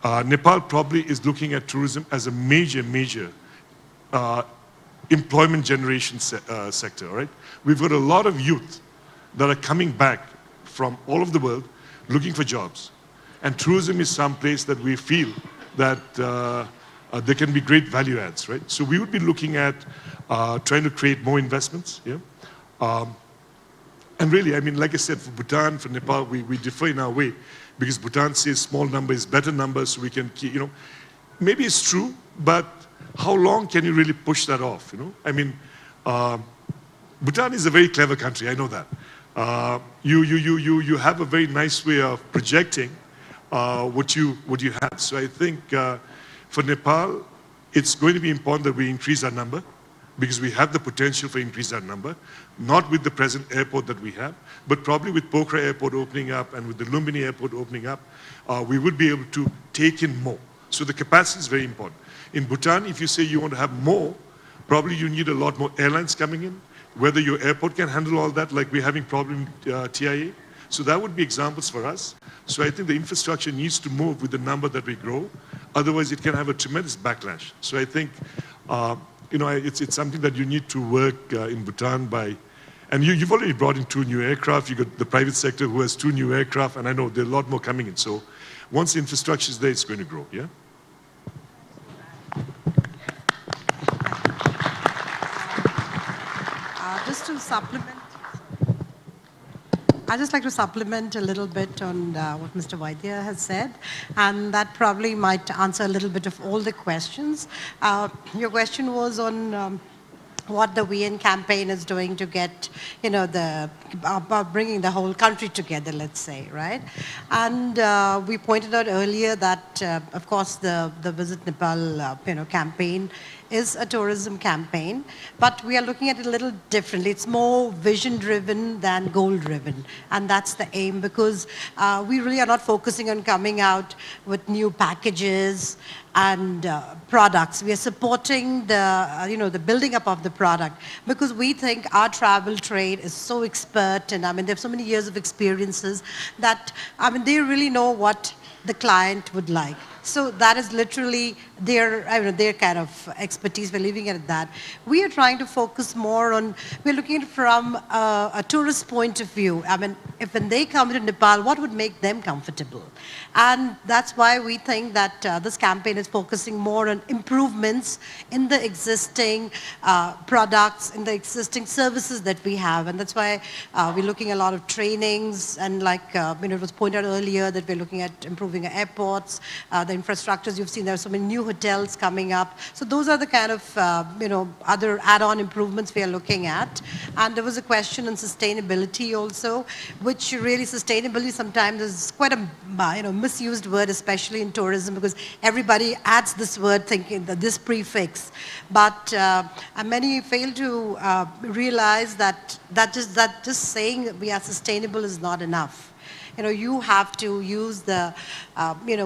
Nepal probably is looking at tourism as a major employment generation sector, right? We've got a lot of youth that are coming back from all over the world looking for jobs. And tourism is some place that we feel that there can be great value adds, right? So we would be looking at trying to create more investments, yeah? And really, I mean, like I said, for Bhutan, for Nepal, we differ in our way, because Bhutan says small number is better number, so we can keep, you know, maybe it's true, but how long can you really push that off, you know? I mean, Bhutan is a very clever country, I know that. You have a very nice way of projecting what you have. So I think for Nepal, it's going to be important that we increase our number, because we have the potential for increase our number, not with the present airport that we have, but probably with Pokhara Airport opening up and with the Lumbini Airport opening up, we would be able to take in more. So the capacity is very important. In Bhutan, if you say you want to have more, probably you need a lot more airlines coming in, whether your airport can handle all that, like we're having problem TIA. So that would be examples for us. So I think the infrastructure needs to move with the number that we grow. Otherwise, it can have a tremendous backlash. So I think, you know, it's something that you need to work in Bhutan by, and you've already brought in 2 new aircraft. You got the private sector who has 2 new aircraft, and I know there are a lot more coming in. So once the infrastructure is there, it's going to grow, yeah? Just to supplement, I'd just like to supplement a little bit on what Mr. Vaidya has said, and that probably might answer a little bit of all the questions. Your question was on what the VN campaign is doing to get, you know, about bringing the whole country together, let's say, right? And we pointed out earlier that, of course, the Visit Nepal, you know, campaign is a tourism campaign, but we are looking at it a little differently. It's more vision-driven than goal-driven, and that's the aim, because we really are not focusing on coming out with new packages and products. We are supporting the, you know, the building up of the product, because we think our travel trade is so expert, and I mean, they have so many years of experiences that, I mean, they really know what the client would like. So that is literally their, I mean, their kind of expertise. We're leaving it at that. We are trying to focus more on, we're looking at it from a tourist point of view. I mean, if when they come to Nepal, what would make them comfortable? And that's why we think that this campaign is focusing more on improvements in the existing products, in the existing services that we have. And that's why we're looking at a lot of trainings, and like, you know, it was pointed out earlier that we're looking at improving our airports, the the infrastructures you've seen. There are so many new hotels coming up. So those are the kind of, other add-on improvements we are looking at. And there was a question on sustainability also, which really sustainability sometimes is quite a misused word, especially in tourism, because everybody adds this word thinking that this prefix. But many fail to realize that just saying that we are sustainable is not enough. You have to use the,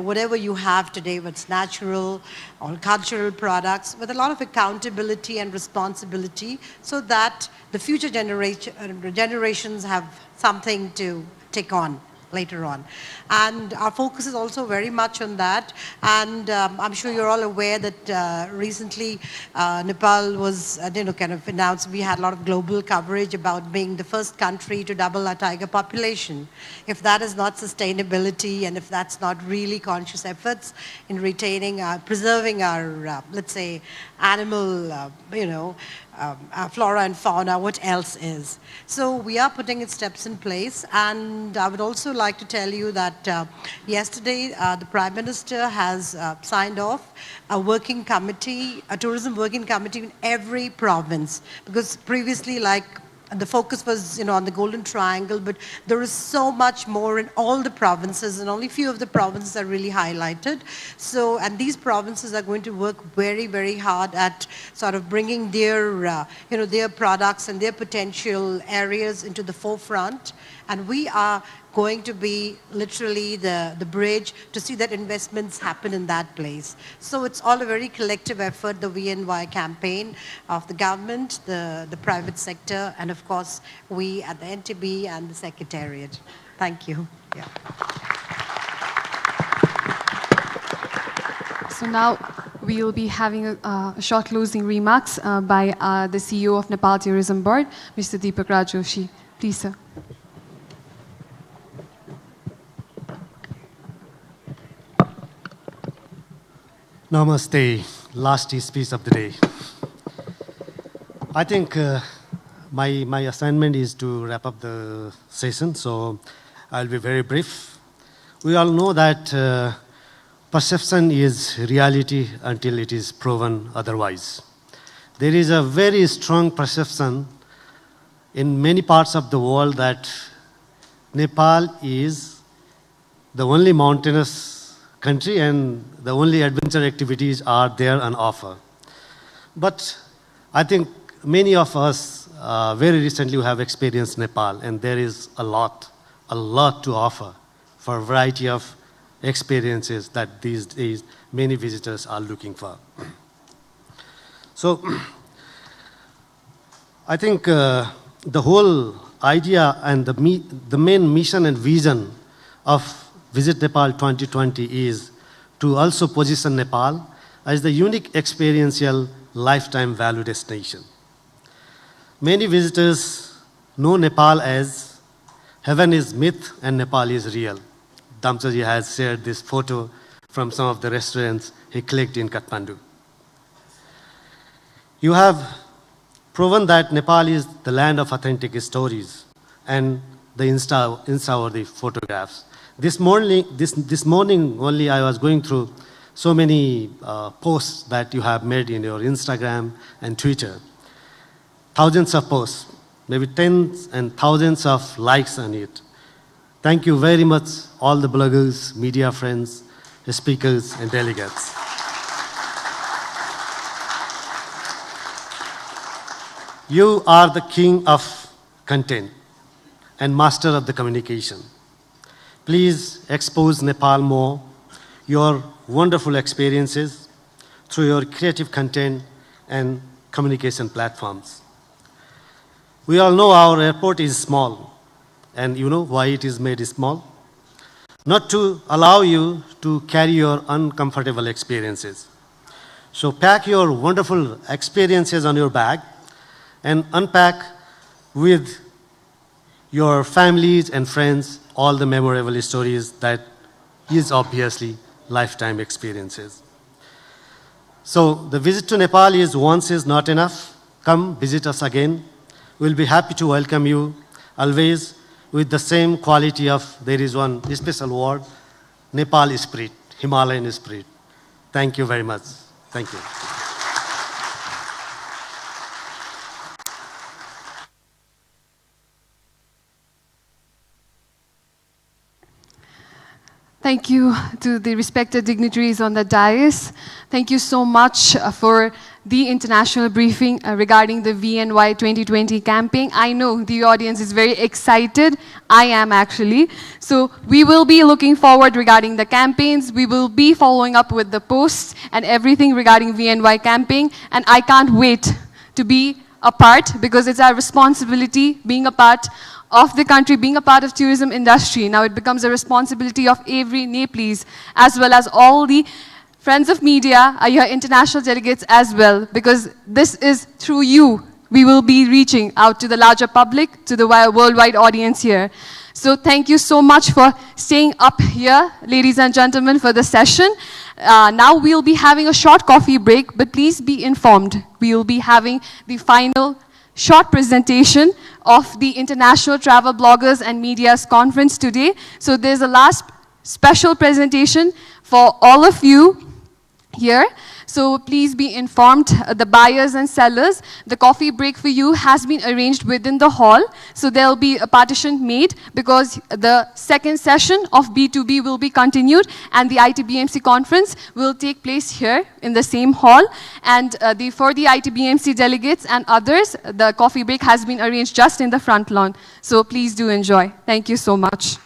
whatever you have today, what's natural or cultural products, with a lot of accountability and responsibility, so that the future generations have something to take on later on. And our focus is also very much on that. And I'm sure you're all aware that recently Nepal was, kind of announced, we had a lot of global coverage about being the first country to double our tiger population. If that is not sustainability, and if that's not really conscious efforts in retaining, preserving our, let's say, animal, flora and fauna, what else is? So we are putting steps in place, and I would also like to tell you that yesterday the Prime Minister has signed off a working committee, a tourism working committee in every province, because previously, the focus was, on the Golden Triangle, but there is so much more in all the provinces, and only few of the provinces are really highlighted. So, and these provinces are going to work very, very hard at sort of bringing their, their products and their potential areas into the forefront. And we are going to be literally the bridge to see that investments happen in that place. So it's all a very collective effort, the VNY campaign of the government, the private sector, and of course, we at the NTB and the Secretariat. Thank you. Yeah. So now we will be having a short closing remarks by the CEO of Nepal Tourism Board, Mr. Deepak Raj Joshi. Please, sir. Namaste, last speech of the day. I think my assignment is to wrap up the session, so I'll be very brief. We all know that perception is reality until it is proven otherwise. There is a very strong perception in many parts of the world that Nepal is the only mountainous country and the only adventure activities are there on offer. But I think many of us very recently have experienced Nepal, and there is a lot to offer for a variety of experiences that these days many visitors are looking for. So I think the whole idea and the main mission and vision of Visit Nepal 2020 is to also position Nepal as the unique experiential lifetime value destination. Many visitors know Nepal as heaven is myth and Nepal is real. Damchaji has shared this photo from some of the restaurants he clicked in Kathmandu. You have proven that Nepal is the land of authentic stories and the Insta-worthy photographs. This morning only I was going through so many posts that you have made in your Instagram and Twitter. Thousands of posts, maybe tens and thousands of likes on it. Thank you very much, all the bloggers, media friends, speakers, and delegates. You are the king of content and master of the communication. Please expose Nepal more, your wonderful experiences through your creative content and communication platforms. We all know our airport is small, and you know why it is made small? Not to allow you to carry your uncomfortable experiences. So pack your wonderful experiences on your bag and unpack with your families and friends all the memorable stories that is obviously lifetime experiences. So the visit to Nepal is once is not enough. Come visit us again. We'll be happy to welcome you always with the same quality of, there is one special word, Nepal spirit. Himalayan spirit. Thank you very much. Thank you. Thank you to the respected dignitaries on the dais. Thank you so much for the international briefing regarding the VNY 2020 campaign. I know the audience is very excited. I am actually. So we will be looking forward regarding the campaigns. We will be following up with the posts and everything regarding VNY campaign. And I can't wait to be a part, because it's our responsibility being a part of the country, being a part of tourism industry. Now it becomes a responsibility of every Nepalese, as well as all the friends of media, your international delegates as well, because this is through you we will be reaching out to the larger public, to the worldwide audience here. So thank you so much for staying up here, ladies and gentlemen, for the session. Now we'll be having a short coffee break, but please be informed. We will be having the final short presentation of the International Travel Bloggers and Media's Conference today. So there's a last special presentation for all of you here. So please be informed, the buyers and sellers, the coffee break for you has been arranged within the hall. So there'll be a partition made, because the second session of B2B will be continued and the ITBMC conference will take place here in the same hall. And for the ITBMC delegates and others, the coffee break has been arranged just in the front lawn. So please do enjoy. Thank you so much.